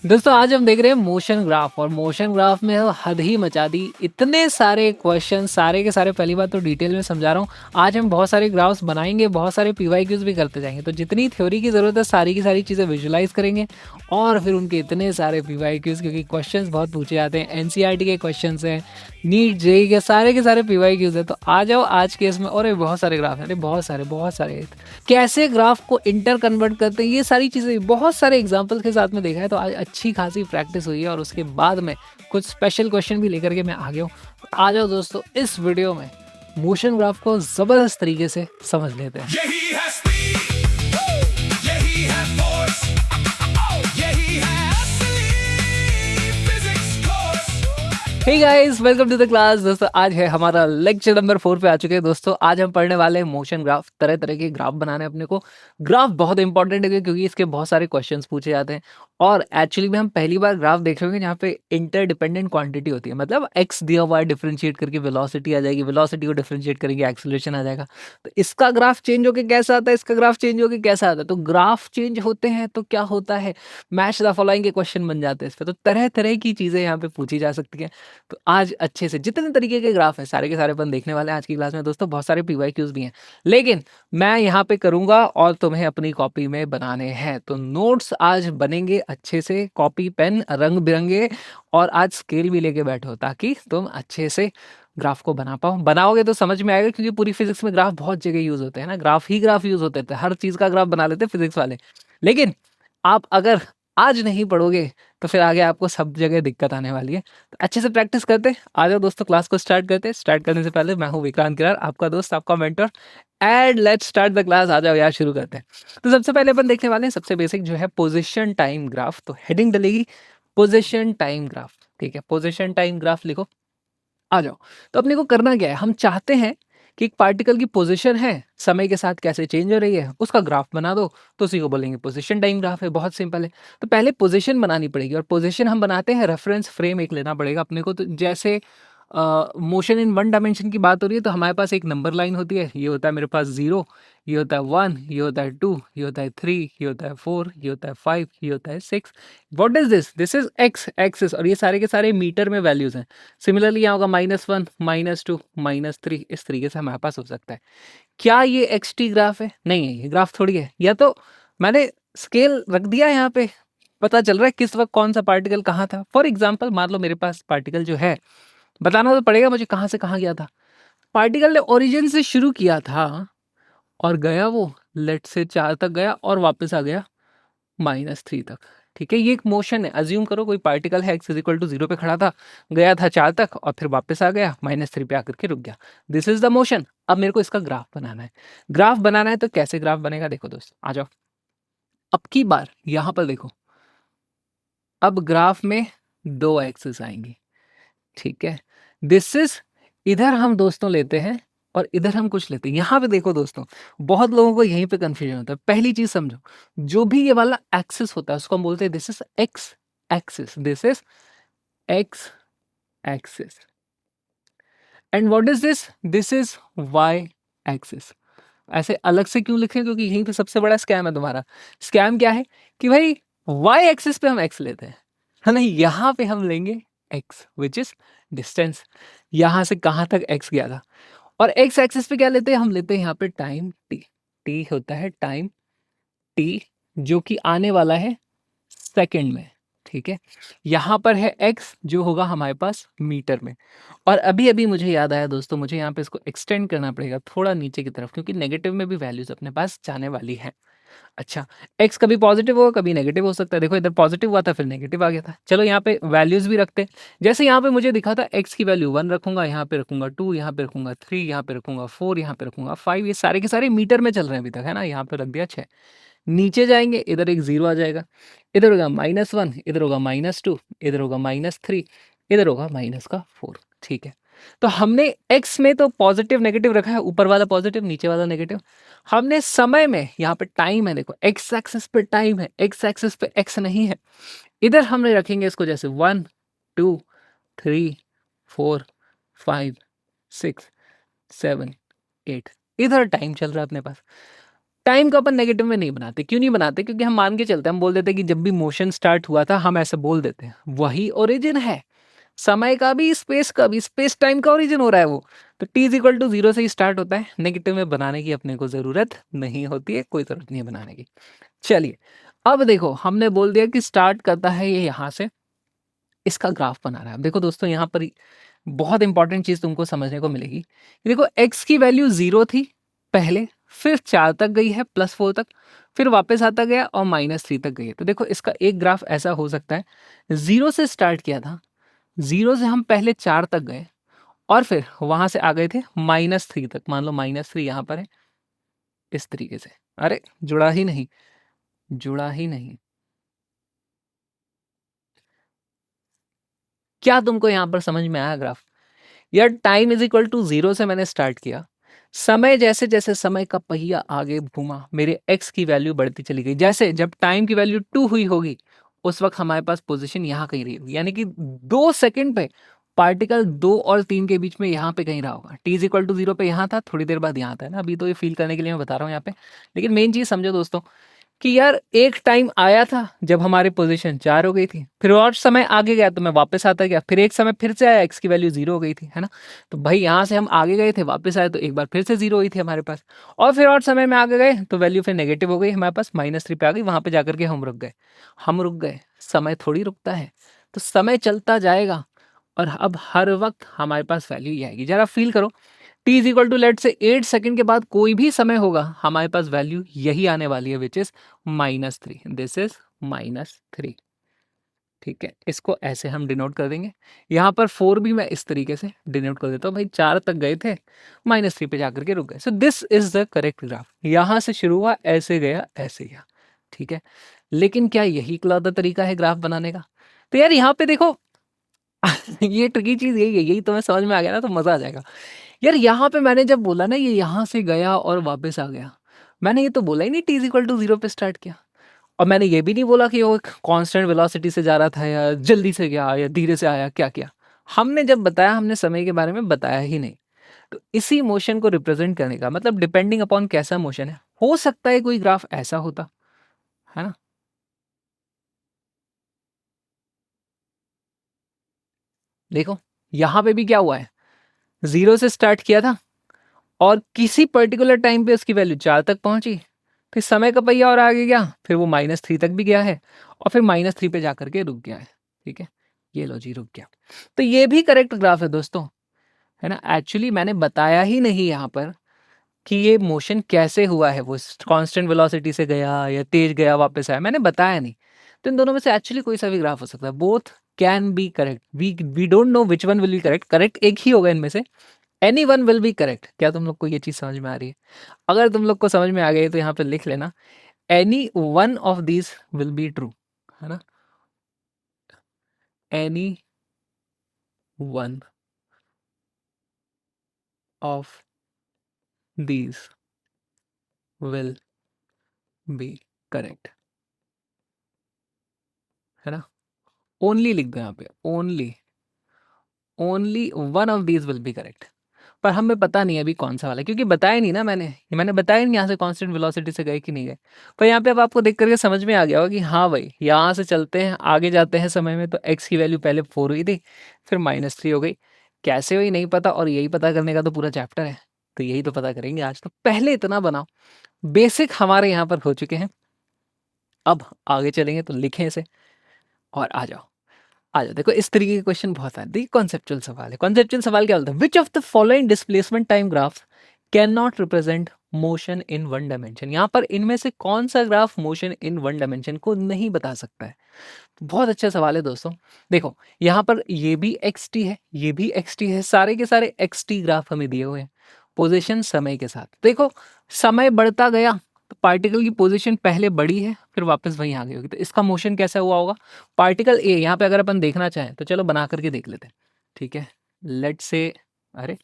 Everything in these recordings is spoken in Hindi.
दोस्तों आज हम देख रहे हैं मोशन ग्राफ और मोशन ग्राफ में हद ही मचा दी। इतने सारे क्वेश्चन सारे के सारे, पहली बात तो डिटेल में समझा रहा हूँ। आज हम बहुत सारे ग्राफ्स बनाएंगे, बहुत सारे पीवाईक्यूज भी करते जाएंगे। तो जितनी थ्योरी की ज़रूरत है सारी की सारी चीज़ें विजुलाइज करेंगे और फिर उनके इतने सारे पीवाईक्यूज, क्योंकि क्वेश्चंस बहुत पूछे जाते हैं। एनसीईआरटी के क्वेश्चंस हैं, नीट जेई के सारे पीवाईक्यूज है। तो आ जाओ आज के इसमें। और बहुत सारे ग्राफ हैं, अरे बहुत सारे कैसे ग्राफ को इंटर कन्वर्ट करते हैं, ये सारी चीज़ें बहुत सारे एग्जाम्पल के साथ में देखा है। तो आज अच्छी खासी प्रैक्टिस हुई है और उसके बाद में कुछ स्पेशल क्वेश्चन भी लेकर के मैं आ गया हूँ। आ जाओ दोस्तों, इस वीडियो में मोशन ग्राफ को ज़बरदस्त तरीके से समझ लेते हैं। यही है स्पीड, यही है फोर्स, यही है असली physics course. Hey guys, welcome to the class. दोस्तों आज है हमारा लेक्चर नंबर 4 पे आ चुके हैं। दोस्तों आज हम पढ़ने वाले हैं मोशन ग्राफ। तरह तरह के ग्राफ बनाने अपने को। ग्राफ बहुत इंपॉर्टेंट है क्योंकि इसके बहुत सारे क्वेश्चंस पूछे जाते हैं और एक्चुअली में हम पहली बार ग्राफ देख रहे होंगे जहाँ पे इंटरडिपेंडेंट क्वांटिटी होती है। मतलब एक्स दिया हुआ है, डिफरेंशिएट करके वेलोसिटी आ जाएगी, वेलोसिटी को डिफरेंशिएट करेंगे एक्सेलरेशन आ जाएगा। तो इसका ग्राफ चेंज होकर कैसा आता है, इसका ग्राफ चेंज होकर कैसा आता है। तो ग्राफ चेंज होते हैं तो क्या होता है, मैच द फॉलोइंग के क्वेश्चन बन जाते हैं इस पर। तो तरह तरह की चीज़ें यहाँ पे पूछी जा सकती हैं। तो आज अच्छे से जितने तरीके के ग्राफ हैं सारे के सारे अपन देखने वाले हैं आज की क्लास में। दोस्तों बहुत सारे पीवाईक्यूज भी हैं, लेकिन मैं यहाँ पे करूँगा और तुम्हें अपनी कॉपी में बनाने हैं। तो नोट्स आज बनेंगे अच्छे से, कॉपी पेन रंग बिरंगे, और आज स्केल भी लेके बैठो ताकि तुम अच्छे से ग्राफ को बना पाओ। बनाओगे तो समझ में आएगा, क्योंकि पूरी फिजिक्स में ग्राफ बहुत जगह यूज होते हैं ना। ग्राफ ही ग्राफ यूज होते थे, हर चीज़ का ग्राफ बना लेते फिजिक्स वाले। लेकिन आप अगर आज नहीं पढ़ोगे तो फिर आगे आपको सब जगह दिक्कत आने वाली है। तो अच्छे से प्रैक्टिस करते आ जाओ दोस्तों, क्लास को स्टार्ट करते। स्टार्ट करने से पहले मैं हूँ विक्रांत किरार, आपका दोस्त, आपका mentor, and let's start the class. आ जाओ यार, शुरू करते हैं। तो सबसे पहले अपन देखने वाले हैं सबसे बेसिक जो है पोजीशन टाइम ग्राफ। तो हेडिंग डलेगी पोजीशन टाइम ग्राफ। ठीक है, पोजीशन टाइम ग्राफ लिखो। आ जाओ। तो अपने को करना क्या है, हम चाहते हैं कि एक पार्टिकल की पोजीशन है समय के साथ कैसे चेंज हो रही है उसका ग्राफ बना दो। तो उसी को बोलेंगे पोजीशन टाइम ग्राफ है। बहुत सिंपल है। तो पहले पोजीशन बनानी पड़ेगी और पोजीशन हम बनाते हैं, रेफरेंस फ्रेम एक लेना पड़ेगा अपने को। तो जैसे मोशन इन वन डायमेंशन की बात हो रही है तो हमारे पास एक नंबर लाइन होती है। ये होता है मेरे पास 0, ये होता है 1, ये होता है 2, ये होता है 3, ये होता है 4, ये होता है 5, ये होता है 6। What is this, this is X axis, और ये सारे के सारे मीटर में वैल्यूज हैं। सिमिलरली यहाँ होगा -1, -2, -3। इस तरीके से हमारे पास हो सकता है। क्या ये एक्स टी ग्राफ है? नहीं है, ये ग्राफ थोड़ी है। या तो मैंने स्केल रख दिया यहाँ पे, पता चल रहा है किस वक्त कौन सा पार्टिकल कहाँ था। फॉर एग्जाम्पल मान लो मेरे पास पार्टिकल जो है, बताना तो पड़ेगा मुझे कहाँ से कहाँ गया था। पार्टिकल ने ओरिजिन से शुरू किया था और गया वो लेट से 4 तक गया और वापस आ गया -3 तक। ठीक है, ये एक मोशन है। अज्यूम करो कोई पार्टिकल है x इक्वल टू 0 पे खड़ा था, गया था 4 तक और फिर वापस आ गया -3 पे आकर के रुक गया। This is the motion. अब मेरे को इसका ग्राफ बनाना है। ग्राफ बनाना है तो कैसे ग्राफ बनेगा, देखो दोस्त आ जाओ। अब की बार यहां पर देखो, अब ग्राफ में 2 एक्सिस आएंगी। ठीक है, दिस इज, इधर हम दोस्तों लेते हैं और इधर हम कुछ लेते हैं। यहां पे देखो दोस्तों, बहुत लोगों को यहीं पे कंफ्यूजन होता है। पहली चीज समझो, जो भी ये वाला एक्सिस होता है उसको हम बोलते हैं this is X axis, this is X axis. And what is this, this is Y axis. ऐसे अलग से क्यों लिखें, क्योंकि यहीं पे सबसे बड़ा स्कैम है तुम्हारा। स्कैम क्या है कि भाई वाई एक्सिस पे हम एक्स लेते हैं, है ना। यहाँ पे हम लेंगे एक्स विच इज डिस्टेंस, यहाँ से कहाँ तक एक्स गया था। और एक्स एक्सिस पे क्या लेते हैं, हम लेते हैं यहाँ पे टाइम टी। टी होता है टाइम टी, जो कि आने वाला है सेकंड में। ठीक है, यहाँ पर है एक्स जो होगा हमारे पास मीटर में। और अभी अभी मुझे याद आया दोस्तों, मुझे यहाँ पे इसको एक्सटेंड करना पड़ेगा थोड़ा नीचे की तरफ, क्योंकि नेगेटिव में भी वैल्यूज अपने पास जाने वाली है। अच्छा, एक्स कभी पॉजिटिव होगा कभी नेगेटिव हो सकता है। देखो इधर पॉजिटिव हुआ था फिर नेगेटिव आ गया था। चलो यहाँ पे वैल्यूज भी रखते हैं। जैसे यहाँ पे मुझे दिखा था एक्स की वैल्यू 1 रखूंगा, यहाँ पे रखूंगा 2, यहाँ पे रखूंगा 3, यहाँ पे रखूंगा 4, यहाँ पे रखूंगा 5। ये सारे के सारे मीटर में चल रहे हैं अभी तक, है ना। यहाँ पे रख दिया 6। नीचे जाएंगे, इधर एक 0 आ जाएगा, इधर होगा -1, इधर होगा -2, इधर होगा -3, इधर होगा -4। ठीक है, तो हमने एक्स में तो पॉजिटिव नेगेटिव रखा है, ऊपर वाला पॉजिटिव नीचे वाला नेगेटिव। हमने समय में, यहाँ पे टाइम है, देखो एक्स एक्सिस पे टाइम है, एक्स एक्सिस पे एक्स नहीं है। इधर हमने रखेंगे इसको जैसे 1, 2, 3, 4, 5, 6, 7, 8। इधर टाइम चल रहा है अपने पास। टाइम को अपन नेगेटिव में नहीं बनाते। क्यों नहीं बनाते? क्योंकि हम मान के चलते हैं, हम बोल देते हैं कि जब भी मोशन स्टार्ट हुआ था हम ऐसे बोल देते हैं, वही ओरिजिन है समय का भी, स्पेस का भी, स्पेस टाइम का ओरिजिन हो रहा है वो। तो t इज इक्वल टू 0 से ही स्टार्ट होता है, नेगेटिव में बनाने की अपने को जरूरत नहीं होती है, कोई जरूरत नहीं है बनाने की। चलिए अब देखो, हमने बोल दिया कि स्टार्ट करता है ये यहाँ से, इसका ग्राफ बना रहा है। अब देखो दोस्तों, यहाँ पर बहुत इंपॉर्टेंट चीज तुमको समझने को मिलेगी। देखो x की वैल्यू 0 थी पहले, फिर 4 तक गई है, +4 तक, फिर वापस आता गया और -3 तक गई है। तो देखो इसका एक ग्राफ ऐसा हो सकता है, 0 से स्टार्ट किया था, 0 से हम पहले 4 तक गए और फिर वहां से आ गए थे -3 तक। मान लो -3 यहाँ पर है, इस तरीके से। अरे जुड़ा ही नहीं, जुड़ा ही नहीं। क्या तुमको यहां पर समझ में आया ग्राफ? यार टाइम इज इक्वल टू 0 से मैंने स्टार्ट किया, समय जैसे जैसे समय का पहिया आगे घूमा, मेरे x की वैल्यू बढ़ती चली गई। जैसे जब टाइम की वैल्यू 2 हुई होगी, उस वक्त हमारे पास पोजीशन यहाँ कहीं रही होगी, यानी कि 2 सेकंड पे पार्टिकल 2 और 3 के बीच में यहाँ पे कहीं रहा होगा। t इज इक्वल टू 0 पे यहाँ था, थोड़ी देर बाद यहाँ था, है ना। अभी तो ये फील करने के लिए मैं बता रहा हूँ यहाँ पे, लेकिन मेन चीज समझो दोस्तों कि यार एक टाइम आया था जब हमारी पोजीशन 4 हो गई थी, फिर और समय आगे गया तो मैं वापस आता गया, फिर एक समय फिर से आया, x की वैल्यू 0 हो गई थी, है ना। तो भाई यहाँ से हम आगे गए थे, वापस आए तो एक बार फिर से 0 हुई थी हमारे पास, और फिर और समय में आगे गए तो वैल्यू फिर नेगेटिव हो गई हमारे पास, -3 पे आ गई। वहां पे जाकर के हम रुक गए। हम रुक गए, समय थोड़ी रुकता है, तो समय चलता जाएगा और अब हर वक्त हमारे पास वैल्यू ही आएगी। जरा फील करो, t is equal to let's say 8 second के बाद कोई भी समय होगा, हमारे पास वैल्यू यही आने वाली है, विच इज -3। This is -3। ठीक है, इसको ऐसे हम डिनोट कर देंगे। यहाँ पर 4 भी मैं इस तरीके से डिनोट कर देता हूँ। भाई 4 तक गए थे, -3 पे जाकर के रुक गए। So this is the correct graph. यहाँ से शुरू हुआ, ऐसे गया, ऐसे गया। ठीक है, लेकिन क्या यही इकलौता तरीका है ग्राफ बनाने का? तो यार यहाँ पे देखो ये ट्रिकी चीज यही है, यही तुम्हें समझ में आ गया ना तो मजा आ जाएगा। यार यहाँ पे मैंने जब बोला ना ये यहाँ से गया और वापस आ गया, मैंने ये तो बोला ही नहीं t इज इक्वल टू 0 पे स्टार्ट किया, और मैंने ये भी नहीं बोला कि वो एक कांस्टेंट वेलोसिटी से जा रहा था या जल्दी से गया या धीरे से आया। क्या किया हमने? जब बताया, हमने समय के बारे में बताया ही नहीं। तो इसी मोशन को रिप्रेजेंट करने का मतलब, डिपेंडिंग अपॉन कैसा मोशन है, हो सकता है कोई ग्राफ ऐसा होता, है ना। देखो यहाँ पे भी क्या हुआ है, 0 से स्टार्ट किया था और किसी पर्टिकुलर टाइम पे उसकी वैल्यू 4 तक पहुंची, फिर समय का पहिया और आगे गया, फिर वो -3 तक भी गया है और फिर -3 पे जाकर के रुक गया है। ठीक है, ये लो जी, रुक गया। तो ये भी करेक्ट ग्राफ है दोस्तों, है ना। एक्चुअली मैंने बताया ही नहीं यहाँ पर कि ये मोशन कैसे हुआ है, वो कांस्टेंट वेलोसिटी से गया या तेज गया वापस आया, मैंने बताया नहीं। तो इन दोनों में से एक्चुअली कोई सा भी ग्राफ हो सकता है, both can be correct. We don't know which one will be correct, correct एक ही होगा इनमें से, any one will be correct. क्या तुम लोग को ये चीज समझ में आ रही है? अगर तुम लोग को समझ में आ गई तो यहाँ पे लिख लेना, any one of these will be true, है ना। Any one of these will be correct, है ना। ओनली लिख दो यहाँ पे, only, only one of these will be correct. पर हमें पता नहीं अभी कौन सा वाला है, क्योंकि बताया नहीं ना मैंने बताया नहीं यहाँ से कांस्टेंट वेलोसिटी से गए कि नहीं गए। पर यहाँ पे अब आपको देख करके समझ में आ गया होगा कि हाँ भाई, यहाँ से चलते हैं, आगे जाते हैं समय में, तो x की वैल्यू पहले 4 हुई थी, फिर -3 हो गई। कैसे हुई नहीं पता, और यही पता करने का तो पूरा चैप्टर है, तो यही तो पता करेंगे आज। तो पहले इतना बनाओ, बेसिक हमारे यहाँ पर हो चुके हैं। अब आगे चलेंगे, तो लिखें इसे और आ जाओ, आ जाओ। देखो इस तरीके के क्वेश्चन बहुत आए। देखिए कॉन्सेप्चुअल सवाल है। कॉन्सेप्चुअल सवाल क्या बोलता है, which of the following displacement time graph can not represent motion in one dimension. यहाँ पर इनमें से कौन सा graph motion in one dimension को नहीं बता सकता है? बहुत अच्छा सवाल है दोस्तों। देखो यहाँ पर ये भी xt है, ये भी xt है, सारे के सारे xt ग्राफ हमें दिए हुए हैं पोजीशन समय के साथ। देखो समय बढ़ता गया तो पार्टिकल की पोजीशन पहले बढ़ी है, फिर वापस वहीं आ गई होगी। तो इसका मोशन कैसा हुआ होगा? पार्टिकल ए, यहाँ पे अगर अपन देखना चाहें तो चलो बना करके देख लेते हैं। ठीक है, लेट से, अरे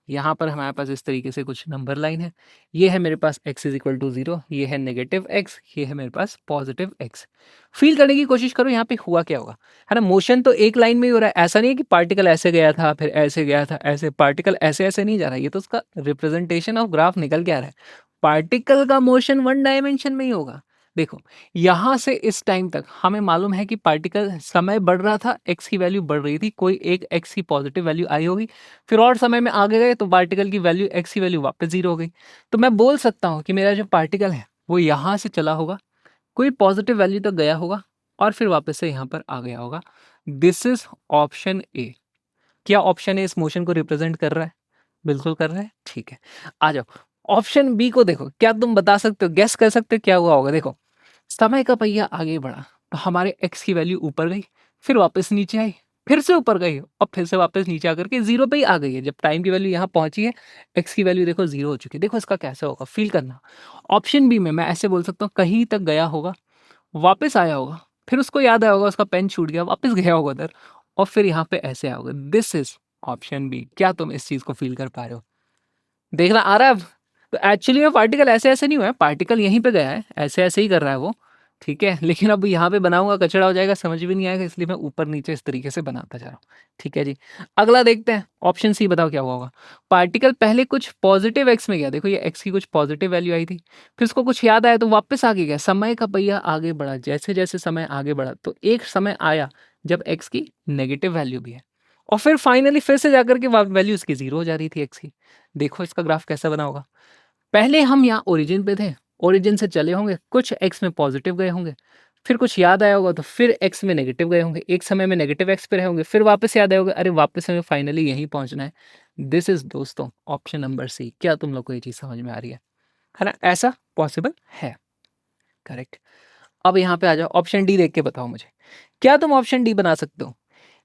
यहाँ पर हमारे पास इस तरीके से कुछ नंबर लाइन है। ये है मेरे पास x इज इक्वल टू 0, ये है -x, ये है मेरे पास +x। फील करने की कोशिश करो यहाँ पे हुआ क्या होगा, है ना। मोशन तो एक लाइन में ही हो रहा है, ऐसा नहीं है कि पार्टिकल ऐसे गया था फिर ऐसे गया था, ऐसे पार्टिकल ऐसे ऐसे नहीं जा रहा है। ये तो उसका रिप्रेजेंटेशन ऑफ ग्राफ निकल के आ रहा है। पार्टिकल का मोशन वन डायमेंशन में ही होगा। देखो यहाँ से इस टाइम तक हमें मालूम है कि पार्टिकल समय बढ़ रहा था, एक्स की वैल्यू बढ़ रही थी, कोई एक एक्स की पॉजिटिव वैल्यू आई होगी, फिर और समय में आगे गए तो पार्टिकल की वैल्यू एक्स की वैल्यू वापस जीरो हो गई। तो मैं बोल सकता हूँ कि मेरा जो पार्टिकल है वो यहाँ से चला होगा, कोई पॉजिटिव वैल्यू तक गया होगा और फिर वापस से यहाँ पर आ गया होगा। This is option A. क्या ऑप्शन ए इस मोशन को रिप्रेजेंट कर रहा है? बिल्कुल कर रहा है, ठीक है। आ जाओ ऑप्शन बी को देखो, क्या तुम बता सकते हो, गेस कर सकते हो क्या हुआ होगा? देखो समय का पहिया आगे बढ़ा तो हमारे एक्स की वैल्यू ऊपर गई, फिर वापस नीचे आई, फिर से ऊपर गई और फिर से वापस नीचे आकर के जीरो पे ही आ गई है। जब टाइम की वैल्यू यहाँ पहुंची है, एक्स की वैल्यू देखो जीरो हो चुकी है। देखो इसका कैसे होगा, फील करना। ऑप्शन बी में मैं ऐसे बोल सकता हूँ, कहीं तक गया होगा, वापस आया होगा, फिर उसको याद आया होगा, उसका पेन छूट गया, वापस गया होगा उधर और फिर यहाँ पे ऐसे आया होगा। This is option B. क्या तुम इस चीज को फील कर पा रहे हो? देखना आ रहा है अब? तो एक्चुअली में पार्टिकल ऐसे ऐसे नहीं हुआ है, पार्टिकल यहीं पे गया है, ऐसे ऐसे ही कर रहा है वो, ठीक है। लेकिन अब यहाँ पे बनाऊंगा कचड़ा हो जाएगा, समझ भी नहीं आएगा, इसलिए मैं ऊपर नीचे इस तरीके से बनाता जा रहा हूँ, ठीक है जी। अगला देखते हैं, ऑप्शन सी बताओ क्या हुआ होगा। पार्टिकल पहले कुछ पॉजिटिव एक्स में गया, देखो ये एक्स की कुछ पॉजिटिव वैल्यू आई थी, फिर उसको कुछ याद आया तो वापस आगे गया, समय का पहिया आगे बढ़ा, जैसे जैसे समय आगे बढ़ा तो एक समय आया जब एक्स की नेगेटिव वैल्यू भी है, और फिर फाइनली फिर से जाकर के वैल्यू इसकी जीरो हो जा रही थी एक्स की। देखो इसका ग्राफ कैसा बना होगा। पहले हम यहाँ ओरिजिन पे थे, ओरिजिन से चले होंगे, कुछ एक्स में पॉजिटिव गए होंगे, फिर कुछ याद आया होगा तो फिर एक्स में नेगेटिव गए होंगे, एक समय में नेगेटिव एक्स पे रहे होंगे, फिर वापस याद आया होगा, अरे वापस हमें फाइनली यहीं पहुंचना है। दिस इज दोस्तों ऑप्शन नंबर सी। क्या तुम लोग को ये चीज समझ में आ रही है ना? ऐसा पॉसिबल है, करेक्ट। अब यहाँ पे आ जाओ, ऑप्शन डी देख के बताओ मुझे, क्या तुम ऑप्शन डी बना सकते हो?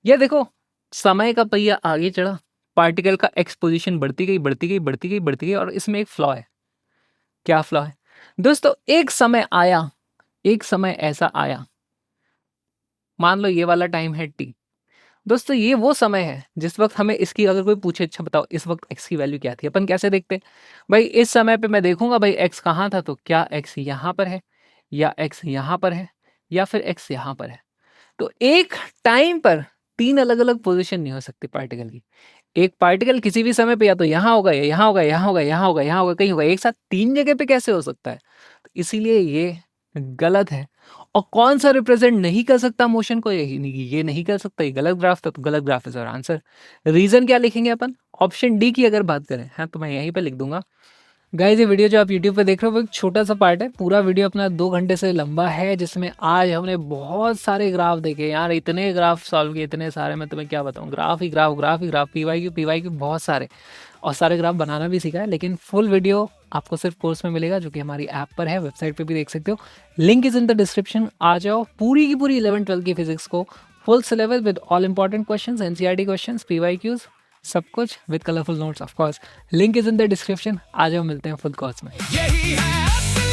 ये देखो समय का पहिया आगे चढ़ा, पार्टिकल का एक्स पोजीशन बढ़ती गई बढ़ती गई बढ़ती गई बढ़ती गई, और इसमें एक फ्लॉ है। क्या फ्लॉ है दोस्तों? एक समय आया, एक समय ऐसा आया, मान लो ये वाला टाइम है टी। दोस्तों ये वो समय है जिस वक्त हमें इसकी, अगर कोई पूछे अच्छा बताओ इस वक्त एक्स की वैल्यू क्या थी, अपन कैसे देखते? भाई इस समय पे मैं देखूंगा भाई एक्स कहाँ था, तो क्या एक्स यहाँ पर है, या एक्स यहाँ पर है, या फिर एक्स यहाँ पर है। तो एक टाइम पर तीन अलग अलग पोजीशन नहीं हो सकती पार्टिकल की। एक पार्टिकल किसी भी समय पे या तो यहाँ होगा, या यहाँ होगा, यहाँ होगा, यहाँ होगा, यहाँ होगा, कहीं होगा, एक साथ तीन जगह पे कैसे हो सकता है? तो इसीलिए ये गलत है। और कौन सा रिप्रेजेंट नहीं कर सकता मोशन को? ये नहीं कर सकता, ये गलत ग्राफ था, तो गलत graph is our answer. Reason क्या लिखेंगे अपन? ऑप्शन डी की अगर बात करें, हाँ तो मैं यहीं पे लिख दूंगा। गाइस ये वीडियो जो आप YouTube पे देख रहे हो वो एक छोटा सा पार्ट है, पूरा वीडियो अपना 2 घंटे से लंबा है, जिसमें आज हमने बहुत सारे ग्राफ देखे यार, इतने ग्राफ सॉल्व किए, इतने सारे, मैं तुम्हें क्या बताऊं, ग्राफ ही ग्राफ, ग्राफ ही ग्राफ, पीवाईक्यू बहुत सारे, और सारे ग्राफ बनाना भी सीखा है। लेकिन फुल वीडियो आपको सिर्फ कोर्स में मिलेगा, जो कि हमारी ऐप पर है, वेबसाइट पर भी देख सकते हो, link is in the description. आ जाओ, पूरी की पूरी 11-12 की फिजिक्स को full syllabus with all important questions, NCERT questions, PYQs, सब कुछ with colourful notes of course. Link is in the description. आ जाओ, मिलते हैं फुल कोर्स में। यही है असली